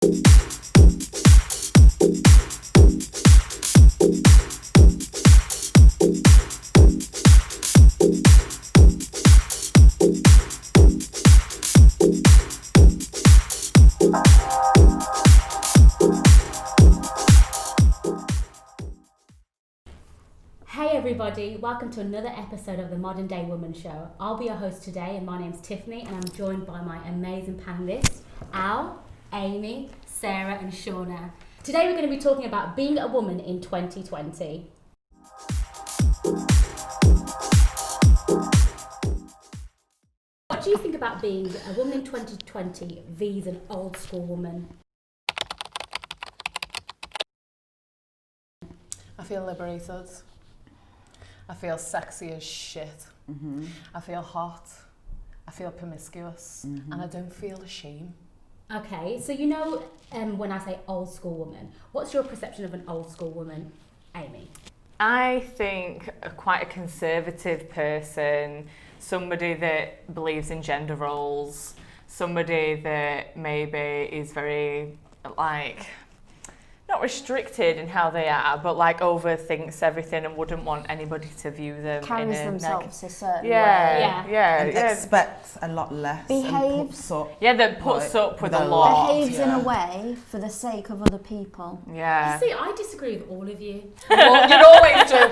Hey everybody, welcome to another episode of the Modern Day Woman Show. I'll be your host today and my name's Tiffany and I'm joined by my amazing panellists, Al, Amy, Sarah and Shauna. Today we're going to be talking about being a woman in 2020. What do you think about being a woman in 2020 vs an old school woman? I feel liberated. I feel sexy as shit. Mm-hmm. I feel hot. I feel promiscuous. Mm-hmm. And I don't feel shame. Okay, so when I say old school woman, what's your perception of an old school woman, Amy? I think quite a conservative person, somebody that believes in gender roles, somebody that maybe is very, not restricted in how they are, but overthinks everything and wouldn't want anybody to view them carries in a themselves a certain way. Yeah. And expects a lot less. Behaves. That puts up with a lot. Behaves in a way for the sake of other people. Yeah. You see, I disagree with all of you. Well, you'd always do.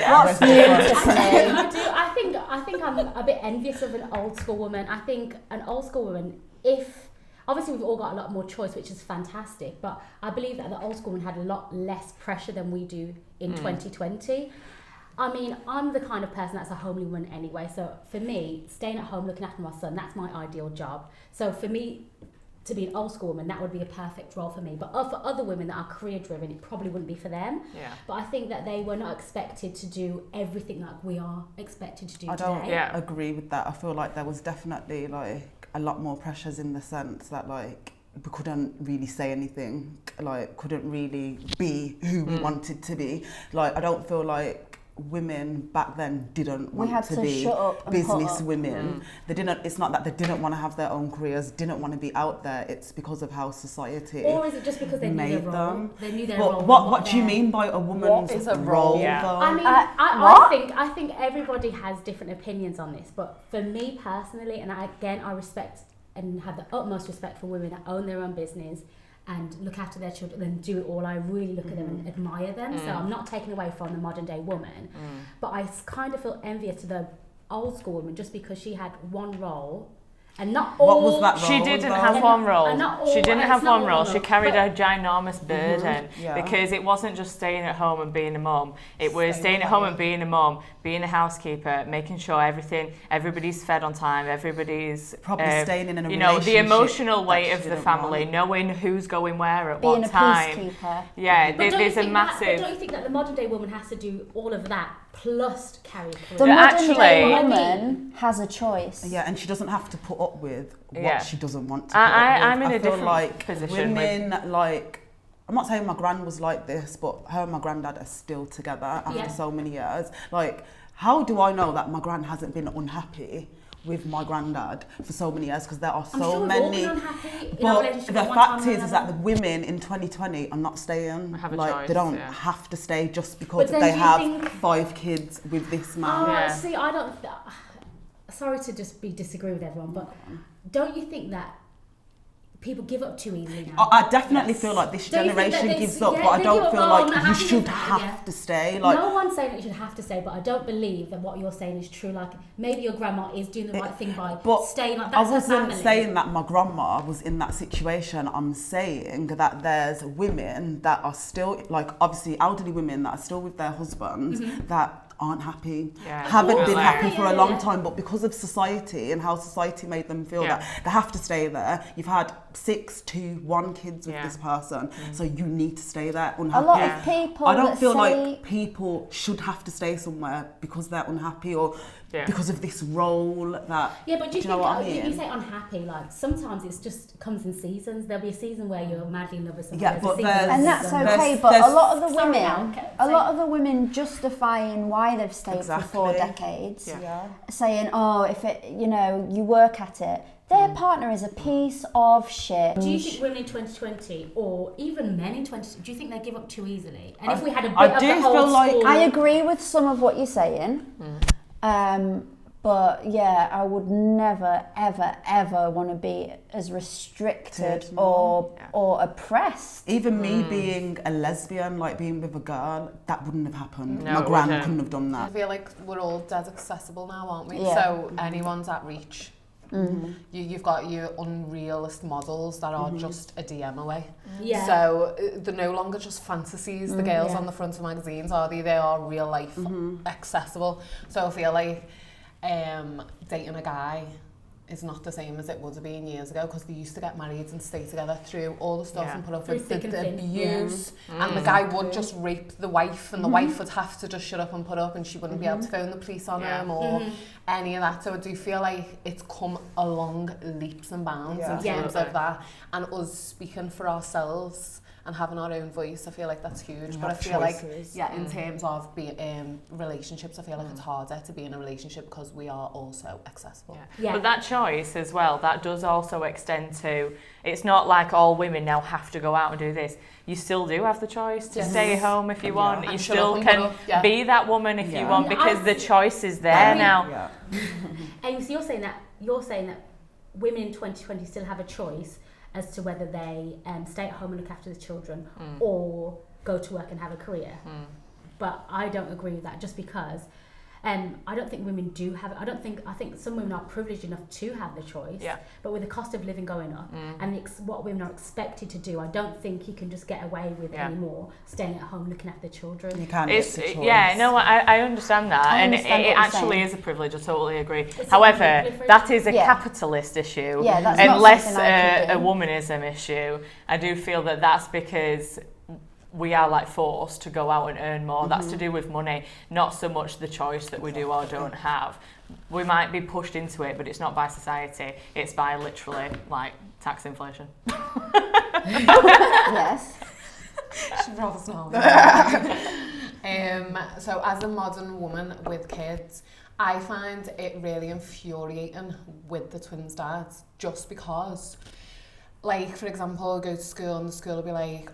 What's new today? I do. I think I'm a bit envious of an old school woman. I think an old school woman, obviously we've all got a lot more choice, which is fantastic, but I believe that the old school woman had a lot less pressure than we do in 2020. I mean, I'm the kind of person that's a homely woman anyway, so for me, staying at home, looking after my son, that's my ideal job. So for me, to be an old school woman, that would be a perfect role for me. But for other women that are career driven, it probably wouldn't be for them. Yeah. But I think that they were not expected to do everything like we are expected to do today. I don't agree with that. I feel like there was definitely a lot more pressures in the sense that we couldn't really say anything, couldn't really be who we wanted to be. I don't feel like women back then didn't want to be shut up and business women. They didn't. It's not that they didn't want to have their own careers, didn't want to be out there. It's because of how society or is it just because they knew their role? They knew their role. What do you mean by a woman's What is a role? Yeah. though? I mean, I think everybody has different opinions on this, but for me personally, and I respect and have the utmost respect for women that own their own business and look after their children and do it all. I really look at them and admire them. So I'm not taking away from the modern day woman, but I kind of feel envious to the old school woman just because she had one role. And not all. What was that role? She didn't have one role. She didn't have one role. She carried a ginormous burden because it wasn't just staying at home and being a mum. It was staying at home and being a mum, being a housekeeper, making sure everybody's fed on time, everybody's probably staying in a relationship. The emotional weight of the family, knowing who's going where at being what time. Being a peacekeeper. Yeah, but there's a massive. Don't you think that the modern day woman has to do all of that plus carry career? The modern day woman has a choice. Yeah, and she doesn't have to put up with what she doesn't want to put I'm up with. in a different position. Women, I'm not saying my gran was like this, but her and my granddad are still together after so many years. How do I know that my gran hasn't been unhappy with my granddad for so many years? Because there are so many. But the fact is that the women in 2020 are not staying. They don't have to stay just because they have 5 kids with this man. See, I don't. Sorry to just disagree with everyone, but don't you think that people give up too easily now? I definitely feel like this generation gives up, but I don't feel like you should have to stay. No one's saying that you should have to stay, but I don't believe that what you're saying is true. Maybe your grandma is doing the right thing by staying. That's I wasn't her family. saying that my grandma was in that situation. I'm saying that there's women that are still, obviously elderly women that are still with their husbands that aren't happy, haven't been happy for a long time, but because of society and how society made them feel that they have to stay there. You've had 6 to 1 kids with this person, so you need to stay there unhappy. A lot of people I don't feel like people should have to stay somewhere because they're unhappy or because of this role that. Yeah, but do you know think what I mean? You say unhappy? Sometimes it's just comes in seasons. There'll be a season where you're madly in love with someone. Yeah, but and that's okay. But a lot of the women justifying why they've stayed for 4 decades, saying, if it, you work at it, Their partner is a piece of shit. Do you think women in 2020, or even men in 2020, do you think they give up too easily? And if we had a bit I of do the feel old like school... I agree with some of what you're saying. But yeah, I would never, ever, ever want to be as restricted or oppressed. Even me being a lesbian, like being with a girl, that wouldn't have happened. No, My gran couldn't have done I that. feel like we're all dead accessible now, aren't we? Yeah. So anyone's at reach. You've got your unrealist models that are just a DM away. Yeah. So they're no longer just fantasies. The girls on the front of magazines, are they? They are real life accessible. So I feel like dating a guy is not the same as it would have been years ago, because they used to get married and stay together through all the stuff and put up with the abuse, and the guy would just rape the wife, and the wife would have to just shut up and put up, and she wouldn't be able to phone the police on him or any of that. So I do feel like it's come along leaps and bounds in terms of that, and us speaking for ourselves and having our own voice. I feel like that's huge. But I feel choices. like, in terms of relationships, I feel like it's harder to be in a relationship because we are also accessible. But that choice as well, that does also extend to, it's not like all women now have to go out and do this. You still do have the choice to stay at home if you want. You still can be that woman if you want, because the choice is there now. And so you're saying that women in 2020 still have a choice as to whether they stay at home and look after the children or go to work and have a career. But I don't agree with that, just because I don't think women do have it. I think some women are privileged enough to have the choice, but with the cost of living going up and what women are expected to do, I don't think you can just get away with anymore staying at home looking after the children. You can't. I understand that, and it actually is a privilege. I totally agree. However, that is a capitalist issue, and less a womanism issue. I do feel that that's because we are like forced to go out and earn more. That's to do with money, not so much the choice that we do or don't have. We might be pushed into it, but it's not by society. It's by literally like tax inflation. Yes. Should probably smell. So as a modern woman with kids, I find it really infuriating with the twins' dads, just because, like, for example, I'll go to school and the school will be like,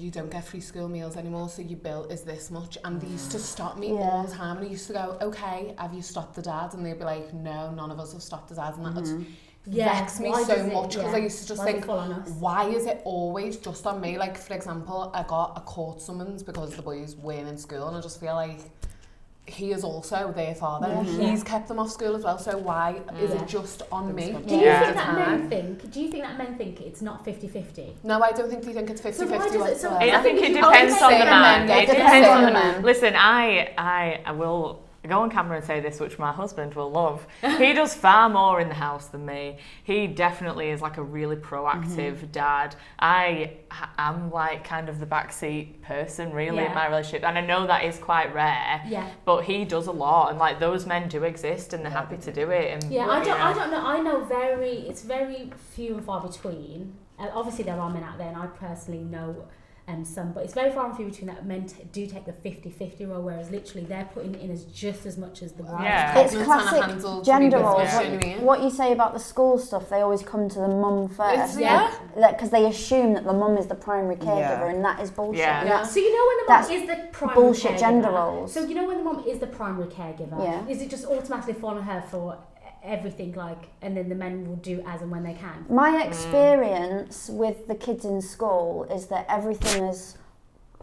you don't get free school meals anymore, so your bill is this much. And they used to stop me all the time, and I used to go, okay, have you stopped the dad? And they'd be like, no, none of us have stopped the dad. And that would vex me so much, because I used to just think, why is it always just on me? Like, for example, I got a court summons because the boys weren't in school, and I just feel like he is also their father. He's kept them off school as well, so why is it just on me? Do you think that men think it's not 50-50? No, I don't think they think it's 50-50 whatsoever. I think it depends on the man. It depends on the man. Listen, I will go on camera and say this, which my husband will love. He does far more in the house than me. He definitely is like a really proactive dad. I am like kind of the backseat person really in my relationship, and I know that is quite rare. But he does a lot, and like those men do exist, and they're happy to do it. And I don't know. I know it's very few and far between. Obviously, there are men out there, and I personally know some, but it's very far and few between that men do take the 50-50 role, whereas literally they're putting in just as much as the wife. It's classic gender roles. What you say about the school stuff, they always come to the mum first. Because they assume that the mum is the primary caregiver, and that is bullshit. So you know when the mum is the primary bullshit caregiver, gender roles. So you know when the mum is the primary caregiver, is it just automatically fall on her for everything, like, and then the men will do as and when they can? My experience with the kids in school is that everything is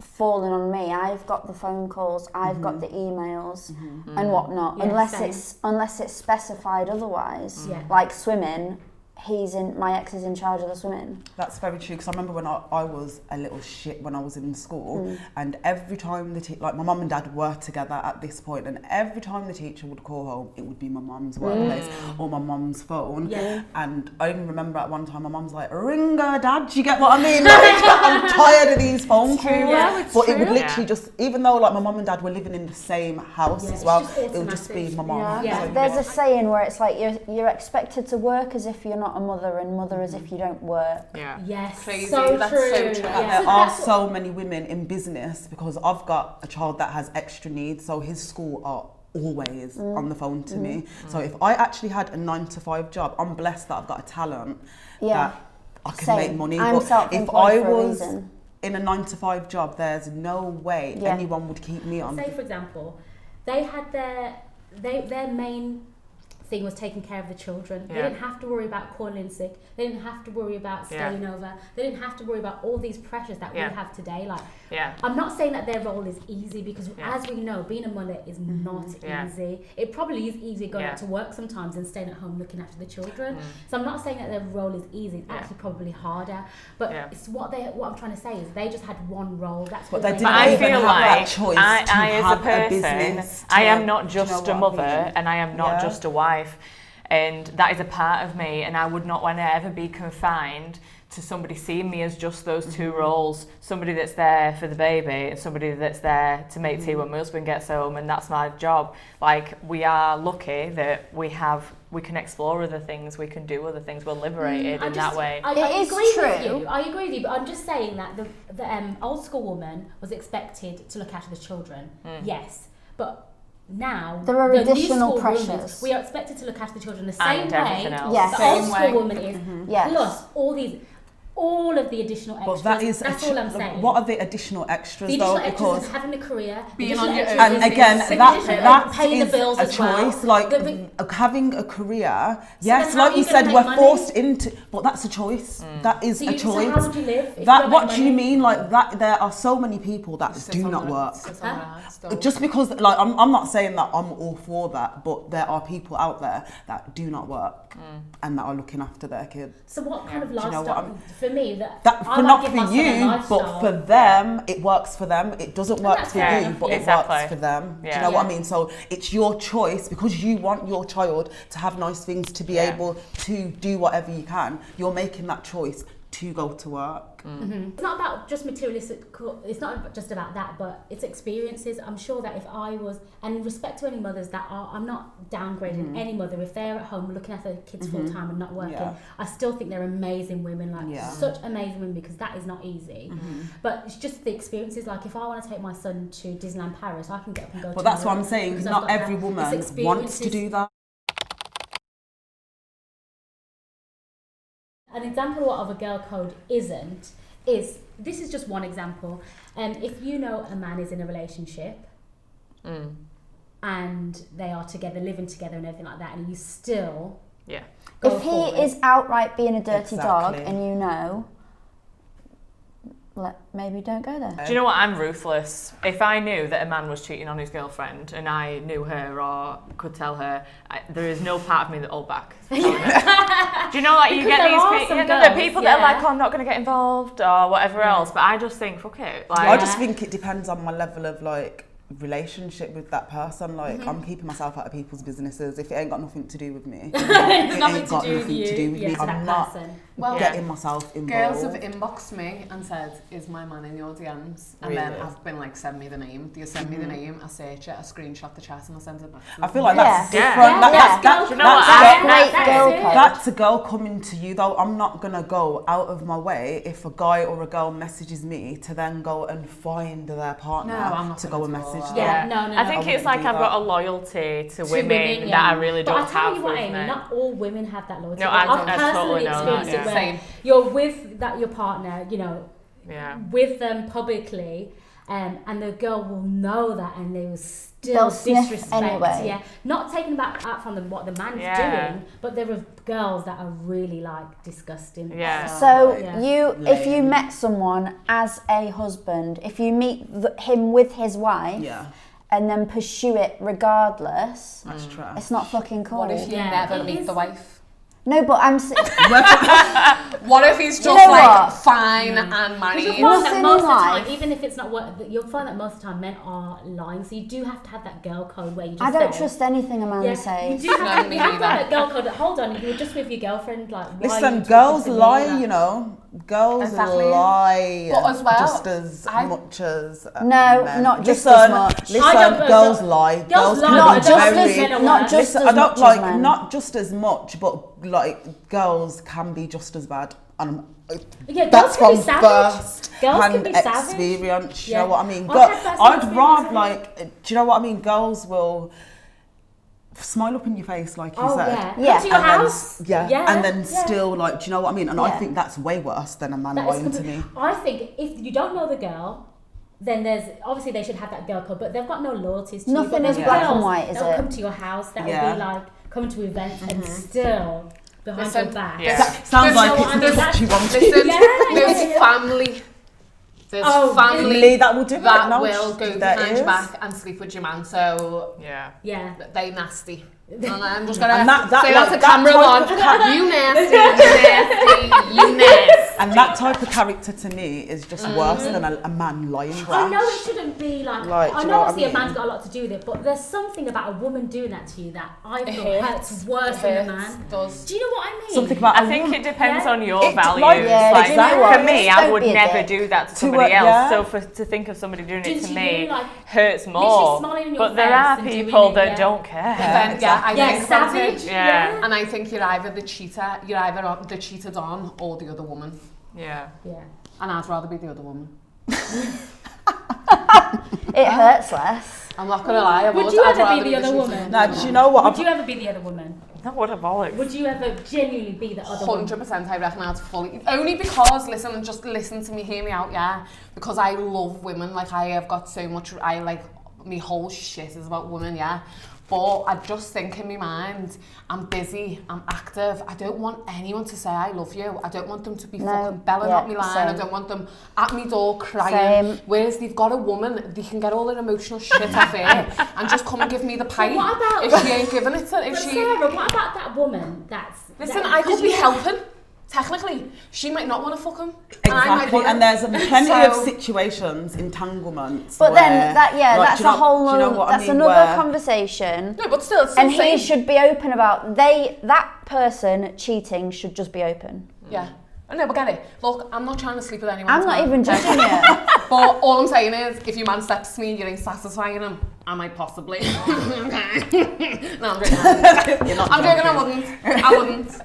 falling on me. I've got the phone calls, I've got the emails and whatnot, unless it's specified otherwise. Like swimming, my ex is in charge of the swimming. That's very true, because I remember when I was a little shit when I was in school, and every time like my mum and dad were together at this point, and every time the teacher would call home, it would be my mum's workplace or my mum's phone. And I even remember at one time my mum's like, ring her, dad, do you get what I mean? Like, I'm tired of these phone calls. But it would literally just, even though like my mum and dad were living in the same house as well, it would just be my mum. So there's a saying where it's like you're expected to work as if you're not a mother, and mother as if you don't work. Yes, crazy. So that's true. So true. There are so many women in business, because I've got a child that has extra needs, so his school are always on the phone to me. So if I actually had a 9-to-5 job, I'm blessed that I've got a talent that I can make money. I'm but if I for a was reason. in a 9-to-5 job, there's no way anyone would keep me on. Say, for example, they had their main thing was taking care of the children. They didn't have to worry about calling in sick. They didn't have to worry about staying over. They didn't have to worry about all these pressures that we have today. Like, I'm not saying that their role is easy, because as we know, being a mother is not easy. It probably is easy going out to work sometimes and staying at home looking after the children. So I'm not saying that their role is easy. It's actually probably harder. But it's what I'm trying to say is they just had one role. That's what they they didn't I even feel have like that choice I to as a have person, business. I am not just you a know what I mother mean? and I am not just a wife. And that is a part of me, and I would not want to ever be confined to somebody seeing me as just those two roles, somebody that's there for the baby and somebody that's there to make tea when my husband gets home, and that's my job. Like, we are lucky that we can explore other things, we can do other things, we're liberated in that way. I agree with you. I agree with you, but I'm just saying that the old school woman was expected to look after the children. Yes, but now there are additional pressures. Women, we are expected to look after the children the same And way everything else. the old school woman is. Yes. Plus all of the additional extras. But that's all I'm saying. What are the additional extras the additional though? extras Because is having a career, being on your own. and again, that paying the is bills a as well. choice. Like having a career. Yes, then how like are you you gonna said, make we're money? forced into. But that's a choice. That is a choice. So how would you live? If That you what don't do you make money? mean? Like that, there are so many people that do not work. Huh? Just because, like, I'm not saying that I'm all for that, but there are people out there that do not work and that are looking after their kids. So what kind of Do you know lifestyle? what For me, That I for might not give for my son a you, lifestyle. but for them, it works for them. It doesn't work that's for fair you, enough, but yeah. it Exactly. works for them. Do Yeah. you know what I mean? So it's your choice, because you want your child to have nice things, to be able to do whatever you can. You're making that choice to go to work. It's not about just materialistic. It's not just about that, but it's experiences. I'm sure that if I was, and in respect to any mothers that are, I'm not downgrading any mother. If they're at home looking after their kids full time and not working, I still think they're amazing women. Like such amazing women, because that is not easy. But it's just the experiences. Like if I want to take my son to Disneyland Paris, I can get up and go. But that's what I'm saying. because I've Not got every that. woman It's wants to do that. An example of what a girl code isn't is, this is just one example. If you know a man is in a relationship and they are together, living together and everything like that, and you still go if he forward. is outright being a dirty dog Exactly. and you know, maybe don't go there. Do you know what? I'm ruthless. If I knew that a man was cheating on his girlfriend and I knew her or could tell her, there is no part of me that will back. Do you know, like you Because get there are these some the girls, people that are like, oh, I'm not going to get involved or whatever else, but I just think, fuck it. Like, I just think it depends on my level of like relationship with that person. Like I'm keeping myself out of people's businesses. If it ain't got nothing to do with me, it ain't got nothing to do with me. to that I'm not person. getting myself involved. Girls have inboxed me and said, is my man in your DMs? And then Really? I've been like, send me the name. Do you send me the name? I search it, I screenshot the chat and I send it back to I them. feel like Yeah. that's Yeah. different. Yeah, That- that's Do you know what? Great girl code. That's a girl coming to you though. I'm not gonna go out of my way if a guy or a girl messages me to then go and find their partner No, I'm not to gonna go and do all message that. them. Yeah, no. I think I it's like wouldn't I've do got that. a loyalty to To women yeah. that I really but don't I tell have you what, with Amy, men. not all women have that loyalty. No, I've I personally totally know that, experienced yeah. it where Same. you're with your partner, you know, Yeah. with them publicly, and the girl will know that, and they will still They'll sniff disrespect. anyway. Yeah, not taking back out from them what the man's Yeah. doing, but there are girls that are really like disgusting. Yeah. So Yeah. if you met someone as a husband, if you meet him with his wife, Yeah, and then pursue it regardless, that's true. it's not fucking cool. What if you Yeah, never it meet is. the wife? No, but I'm. What if he's just know like what? fine and Because married? you'll find Nothing that in most of the life. time, even if it's not work, you'll find that most of the time men are lying. So you do have to have that girl code where you just I don't say, trust anything a man Yeah, says. you do have, No, to, me you have to have neither. that girl code. That, hold on, you were just with your girlfriend. Like, why are you Listen, talking girls to me? lie, Like, you know. Girls Exactly. lie But as well, just as much as No, men. not just Listen, as much. Listen, I don't- girls lie. Girls lie, can but be I don't very, think men are not worse. just Listen, as I don't much like as men. not just as much, but like girls can be just as bad. And Yeah, that's girls can from be savage. first Girls can hand be savage. experience. You Yeah. know what I mean? I've had first-hand I'd experience rather with like. Do you know what I mean? Girls will smile up in your face, like you Oh said. yeah. Come to your And then, house. and then still, like, do you know what I mean? And I think that's way worse than a man That is lying to me. I think if you don't know the girl, then there's obviously they should have that girl code, but they've got no loyalties to Nothing you. is black and white, is they'll it? come to your house, that will Yeah. be like coming to events and still behind Listen, your back. Yeah. Sounds There's like no it's one- the that's- touchy one. Listen, Yeah, there's yeah. family. There's Oh, family that will do it. that No, will go there behind is. your back and sleep with your man. So Yeah. Yeah. they nasty. And I'm just gonna And that- say that to that camera one. type of You nasty, you nasty. And that type of character to me is just worse than a man lying I trash. know it shouldn't be like, Like, I do you know know what obviously I a man's mean? got a lot to do with it, but there's something about a woman doing that to you that I feel It hurts worse than a man. Does. Do you know what I mean? Something about I a think woman. it depends Yeah. on your It- values. like, yeah, like do you know what? for me, I Don't would be a never dick. do that to To somebody a- else. yeah. So to think of somebody doing it Does to you me like hurts literally more. smiling in your But there face are and doing people it, that yeah. don't care. Then, yeah, I Yeah, think about savage. it. Yeah. And I think you're either the cheater, you're either the cheated on or the other woman. Yeah. Yeah. And I'd rather be the other woman. It hurts less. I'm not gonna lie. Would you ever be the other woman? Now, do you know what? Would you ever be the other woman? That would have bollocks. Would you ever genuinely be the other woman? 100% I reckon I'd fully, only because, listen, just listen to me, hear me out, yeah, because I love women, like I have got so much, I like, my whole shit is about women, yeah, but I just think in my mind, I'm busy, I'm active, I don't want anyone to say I love you, I don't want them to be fucking belling up me line, I don't want them at me door crying, whereas they've got a woman, they can get all their emotional shit off here and just come and give me the pipe what about- if she ain't giving it to, if But she... Sarah, what about that woman that's... Listen, that, I could 'cause be you- helping. Technically, she might not want to fuck him. And I might Exactly, want and there's plenty of So- situations, entanglements. But where, then that like, that's do you a whole do you know other, what I that's mean, another where- conversation. No, but still, it's still And he same. should be open about that person cheating should just be open. Yeah. I know, but get it. Look, I'm not trying to sleep with anyone. I'm not even judging you. But all I'm saying is, if your man steps to me and you ain't satisfying him, I might possibly. No, I'm joking. You're not I'm joking, joking. I wouldn't.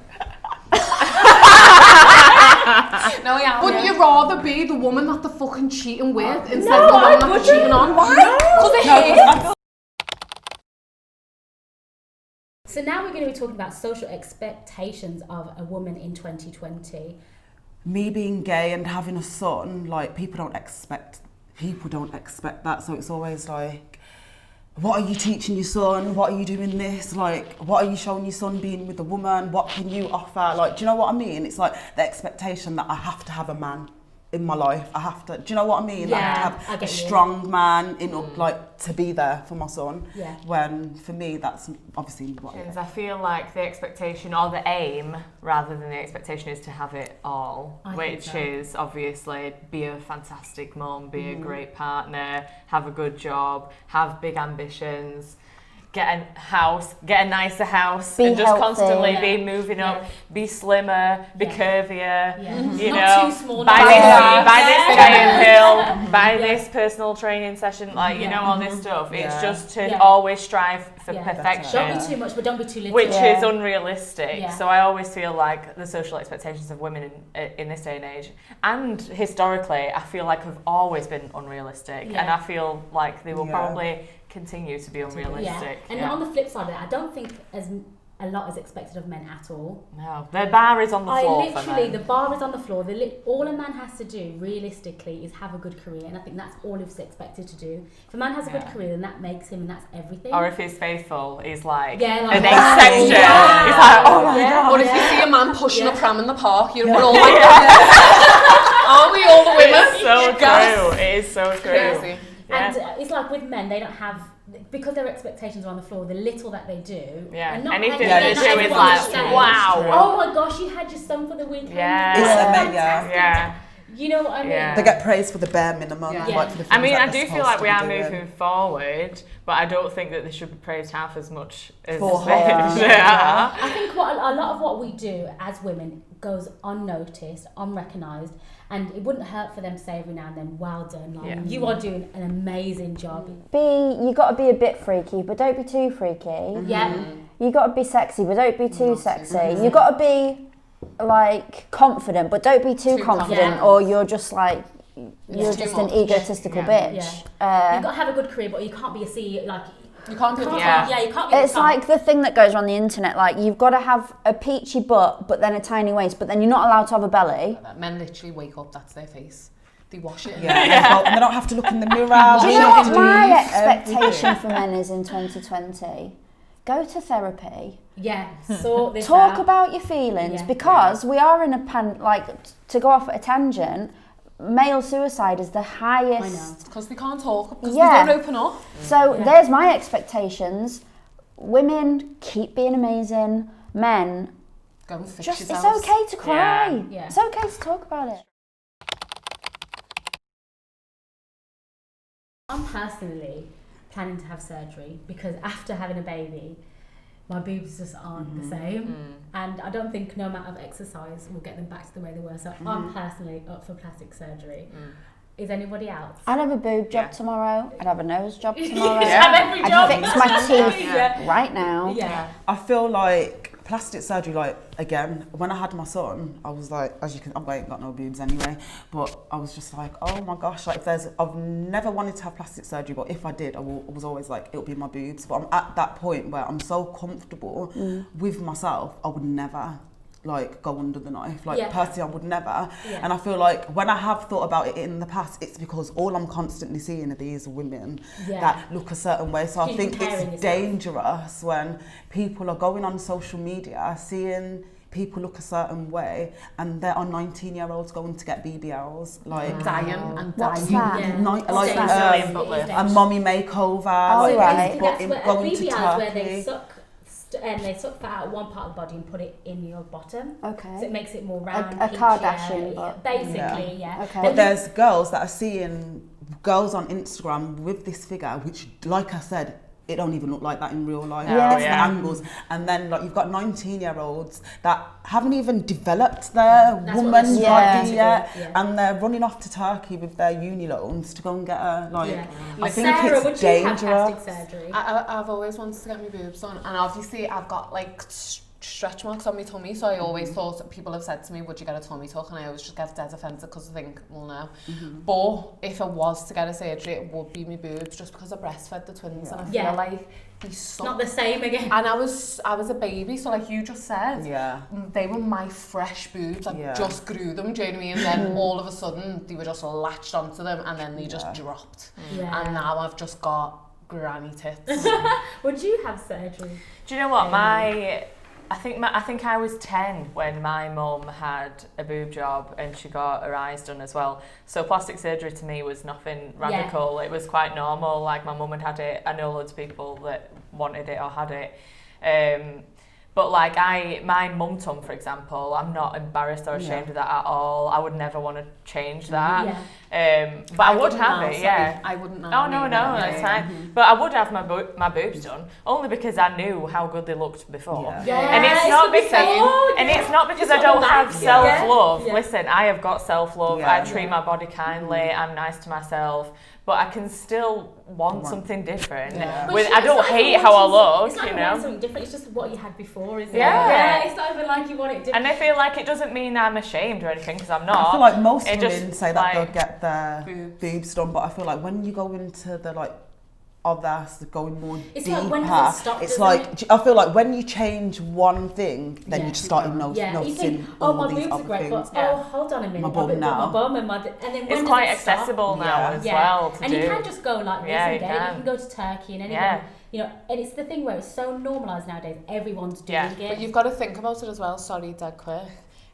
No, yeah. Wouldn't you rather be the woman that they're fucking cheating with instead of the woman that they're cheating on? Why? Because it hits. So now we're going to be talking about social expectations of a woman in 2020. Me being gay and having a son, like people don't expect that. So it's always like, what are you teaching your son? What are you doing this? Like, what are you showing your son being with a woman? What can you offer? Like, do you know what I mean? It's like the expectation that I have to have a man in my life. I have to, do you know what I mean? Yeah, I have I to have get a you. strong man like to be there for my son. Yeah. When for me, that's obviously what it is. I feel like the expectation or the aim rather than the expectation is to have it all, I think which so. is obviously be a fantastic mum, be a great partner, have a good job, have big ambitions, get a house, get a nicer house, Be and just healthy. constantly Yeah. be moving up, Yeah. be slimmer, be Yeah. curvier, Yeah. you Not know, too small. buy not this, too large. buy this Yeah. giant hill, buy Yeah. this personal training session, like, you Yeah. know, all this stuff. It's Yeah. just to Yeah. always strive for Yeah. perfection. Don't be too much, but don't be too little. Which Yeah. is unrealistic. Yeah. So I always feel like the social expectations of women in this day and age, and historically, I feel like have always been unrealistic, Yeah. and I feel like they will Yeah. probably continue to be Yeah. unrealistic. And on the flip side of it, I don't think as a lot is expected of men at all. No, the bar is on the floor for Literally, the men. bar is on the floor. All a man has to do, realistically, is have a good career, and I think that's all he's expected to do. If a man has a good Yeah. career, then that makes him, and that's everything. Or if he's faithful, he's like Yeah, like, an wow. exception. Yeah. He's like, oh my Yeah. god. Or if you see a man pushing Yeah. a pram in the park, we're all like, are we all the women? It's so Guys. true. It is so true. Crazy. Yeah. And it's like with men, they don't have, because their expectations are on the floor, the little that they do. Yeah, and not anything and that not they do is everyone like, understands. wow. Oh my gosh, you had your son for the weekend. Yeah. It's Fantastic. yeah. You know what I mean? Yeah. They get praised for the bare minimum. Yeah. Like for the I things mean, that I they're do feel supposed like to we be are doing. moving forward, but I don't think that they should be praised half as much as For they half. are. I think what a lot of what we do as women goes unnoticed, unrecognised, and it wouldn't hurt for them to say every now and then, well done, like, Yeah. you are doing an amazing job. You got to be a bit freaky, but don't be too freaky. Yeah, You got to be sexy, but don't be too Not too sexy. You got to be like confident, but don't be too Too confident, confident. or you're just like you're Too just much. an egotistical Yeah. bitch. you've got to have a good career, but you can't be a CEO, like, You can't do it. Yeah, you can't be It's like the thing that goes on the internet, like you've got to have a peachy butt, but then a tiny waist, but then you're not allowed to have a belly. Men literally wake up, that's their face. They wash it. Yeah, and they don't have to look in the mirror. Do you know what my expectation for men is in 2020? Go to therapy. Yeah, sort this Talk out. about your feelings, because we are in a to go off at a tangent, male suicide is the highest. Because they can't talk, because they don't open up. So there's my expectations. Women, keep being amazing. Men, Go and fix it's yourselves. okay to cry. Yeah. It's okay to talk about it. I'm personally planning to have surgery because after having a baby, my boobs just aren't the same, and I don't think no amount of exercise will get them back to the way they were. So I'm personally up for plastic surgery. Is anybody else? I'd have a boob job tomorrow. I'd have a nose job tomorrow. Every job. I'd fix my teeth right now. Yeah. I feel like plastic surgery, like, again, when I had my son, I was like, as you can, I ain't got no boobs anyway, but I was just like, oh my gosh, like, I've never wanted to have plastic surgery, but if I did, I was always like, it'll be my boobs. But I'm at that point where I'm so comfortable with myself, I would never like go under the knife. Like personally, I would never. And I feel like when I have thought about it in the past, it's because all I'm constantly seeing are these women that look a certain way. So I think it's dangerous when people are going on social media, seeing people look a certain way, and there are 19-year-olds going to get BBLs, like dying and What's dying. that? A mommy makeover. Oh, like, right. going to BBLs where they Turkey. suck fat out one part of the body and put it in your bottom. Okay. So it makes it more round. A Kardashian, yeah, but basically, Okay. But there's girls that are seeing girls on Instagram with this figure, which, like I said, it don't even look like that in real life. It's the angles. And then like you've got 19-year-olds that haven't even developed their woman's body yet, and they're running off to Turkey with their uni loans to go and get a I think Sarah, it's would dangerous. you have plastic surgery? I've always wanted to get my boobs done, and obviously I've got like stretch marks on my tummy, so I always thought, people have said to me, would you get a tummy tuck, and I always just get dead offended because I think, well, no. But if I was to get a surgery, it would be my boobs, just because I breastfed the twins, and I feel like it's not the same again. And I was a baby, so like you just said, they were my fresh boobs. I just grew them, do you know what I mean? And then all of a sudden they were just latched onto them, and then they just dropped. And now I've just got granny tits. Would you have surgery? Do you know what? I think I was 10 when my mum had a boob job and she got her eyes done as well. So plastic surgery to me was nothing radical. It was quite normal. Like my mum had it. I know loads of people that wanted it or had it. But like my mum tum, for example, I'm not embarrassed or ashamed of that at all. I would never want to change that. But I would have it, I wouldn't know. Oh, no, that's fine. But I would have my boobs done, only because I knew how good they looked before. And it's not because I don't have self-love. Listen, I have got self-love. I treat my body kindly. I'm nice to myself. But I can still want something different. I don't hate how I look, it's not you know. Something different. It's just what you had before, isn't it? Yeah. It's not even like you want it different. And I feel like it doesn't mean I'm ashamed or anything, because I'm not. I feel like most women just, say that like, they'll get their boobs done, but I feel like when you go into the others going more it's deeper, like, when does it stop, it's like I feel like when you change one thing, then you just start noticing you think, all my these boobs are other great, things. but hold on a minute, My bum now. my bum and then when it's does quite it stop? accessible now as well to and do. you can just go like this and get it. You can go to Turkey and anyone, you know, and it's the thing where it's so normalised nowadays, everyone's doing it. But you've got to think about it as well, sorry, dead quick,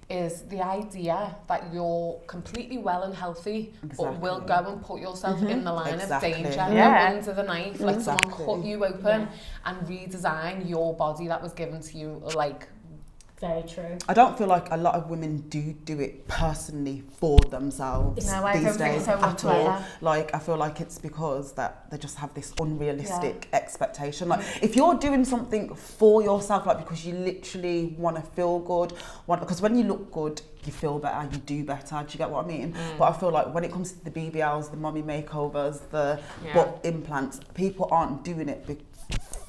is the idea that you're completely well and healthy, but will go and put yourself in the line of danger, under the knife, let someone cut you open and redesign your body that was given to you, like. Very true. I don't feel like a lot of women do it personally for themselves these days at all. Like I feel like it's because that they just have this unrealistic expectation. Like if you're doing something for yourself, like because you literally want to feel good, because when you look good, you feel better, you do better. Do you get what I mean? But I feel like when it comes to the BBLs, the mommy makeovers, the butt implants, people aren't doing it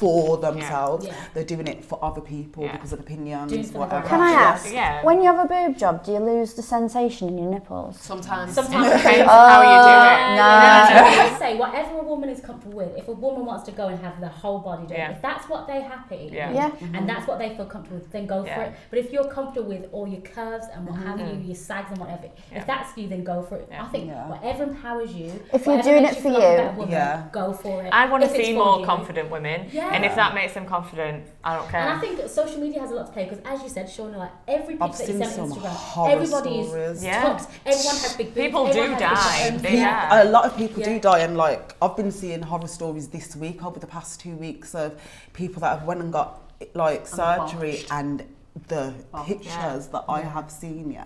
for themselves. Yeah. They're doing it for other people because of opinions, whatever. Can I ask, Yeah. when you have a boob job, do you lose the sensation in your nipples? Sometimes. Depends how you do it. I would say whatever a woman is comfortable with. If a woman wants to go and have the whole body done, if that's what they're happy with, and that's what they feel comfortable with, then go for it. But if you're comfortable with all your curves and what have you, your sags and whatever, if that's you, then go for it. I think whatever empowers you, if you're doing it for you, go for it. I want to If it's see for more you. confident women, and if that makes them confident, I don't care. And I think social media has a lot to play because, as you said, Shauna, like every picture I've that you seen send on some Instagram, horror everybody stories. is tucked. Everyone has big boobs. People everyone do has die. big They die. A lot of people do die, and like I've been seeing horror stories this week over the past 2 weeks of people that have went and got like surgery and the pictures that I have seen,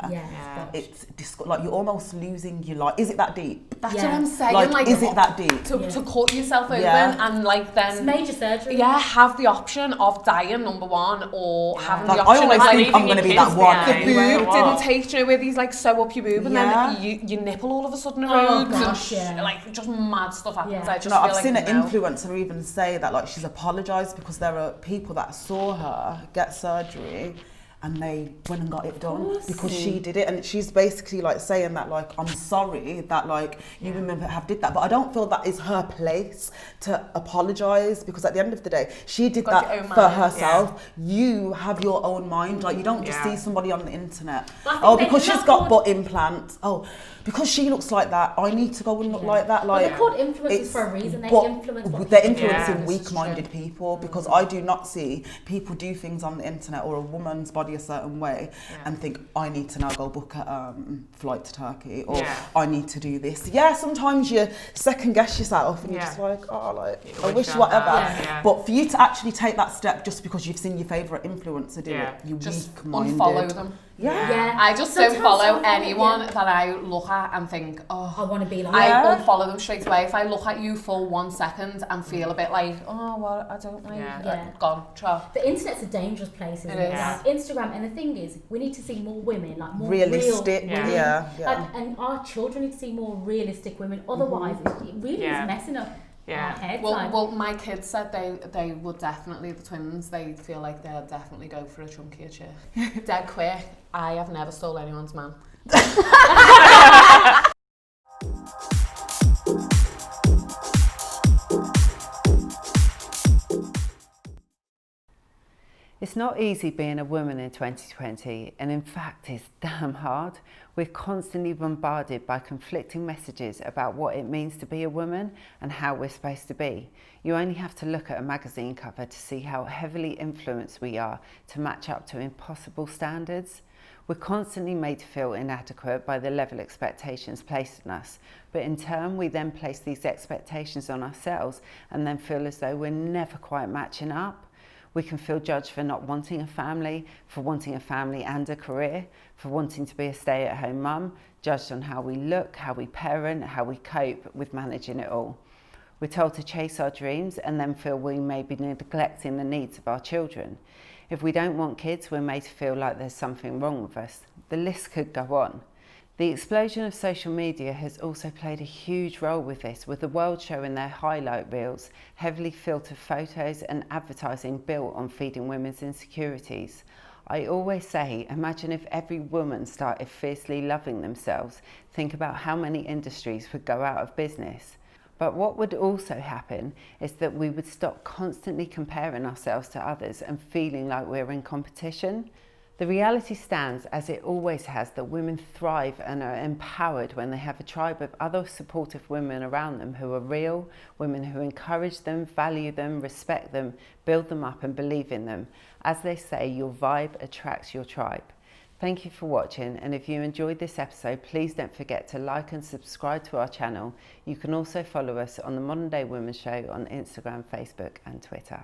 it's like you're almost losing your life. Is it that deep? That's what I'm saying. Like is it that deep? To cut yourself open and like then it's major surgery. Yeah, have the option of dying, number one, or having Like, the option I always of like think I'm going to be that one. the boob didn't take, you know, where these like sew up your boob and then your nipple all of a sudden erodes and like just mad stuff happens. I just feel I've like seen an influencer even say that like she's apologised because there are people that saw her get surgery and they went and got it done because she did it, and she's basically like saying that like I'm sorry that like you women have did that, but I don't feel that is her place to apologise because at the end of the day she did that for herself. You have your own mind, like you don't just see somebody on the internet, because she's got butt implants, because she looks like that, I need to go and look like that. Like, they're called influencers for a reason. They're influencing weak-minded people, because I do not see people do things on the internet or a woman's body a certain way and think, I need to now go book a flight to Turkey, or I need to do this. Yeah, sometimes you second guess yourself and you're just like, I wish whatever. But for you to actually take that step just because you've seen your favourite influencer do it, you weak-minded. Unfollow them. I just don't follow anyone that I look at and think, I want to be like I unfollow them straight away. If I look at you for 1 second and feel a bit like, well, I don't like gone, ciao. The internet's a dangerous place, isn't it? Like Instagram, and the thing is, we need to see more women, like more realistic real women. Yeah. And our children need to see more realistic women. Otherwise, it really is messing up our heads. Well, my kids said they would definitely, the twins, they feel like they'll definitely go for a chunkier chick. Dead quick. I have never stole anyone's man. It's not easy being a woman in 2020, and in fact it's damn hard. We're constantly bombarded by conflicting messages about what it means to be a woman and how we're supposed to be. You only have to look at a magazine cover to see how heavily influenced we are to match up to impossible standards. We're constantly made to feel inadequate by the level expectations placed on us, but in turn we then place these expectations on ourselves and then feel as though we're never quite matching up. We can feel judged for not wanting a family, for wanting a family and a career, for wanting to be a stay-at-home mum, judged on how we look, how we parent, how we cope with managing it all. We're told to chase our dreams and then feel we may be neglecting the needs of our children. If we don't want kids, we're made to feel like there's something wrong with us. The list could go on. The explosion of social media has also played a huge role with this, with the world showing their highlight reels, heavily filtered photos and advertising built on feeding women's insecurities. I always say, imagine if every woman started fiercely loving themselves. Think about how many industries would go out of business. But what would also happen is that we would stop constantly comparing ourselves to others and feeling like we're in competition. The reality stands, as it always has, that women thrive and are empowered when they have a tribe of other supportive women around them who are real, women who encourage them, value them, respect them, build them up and believe in them. As they say, your vibe attracts your tribe. Thank you for watching, and if you enjoyed this episode, please don't forget to like and subscribe to our channel. You can also follow us on the Modern Day Women Show on Instagram, Facebook and Twitter.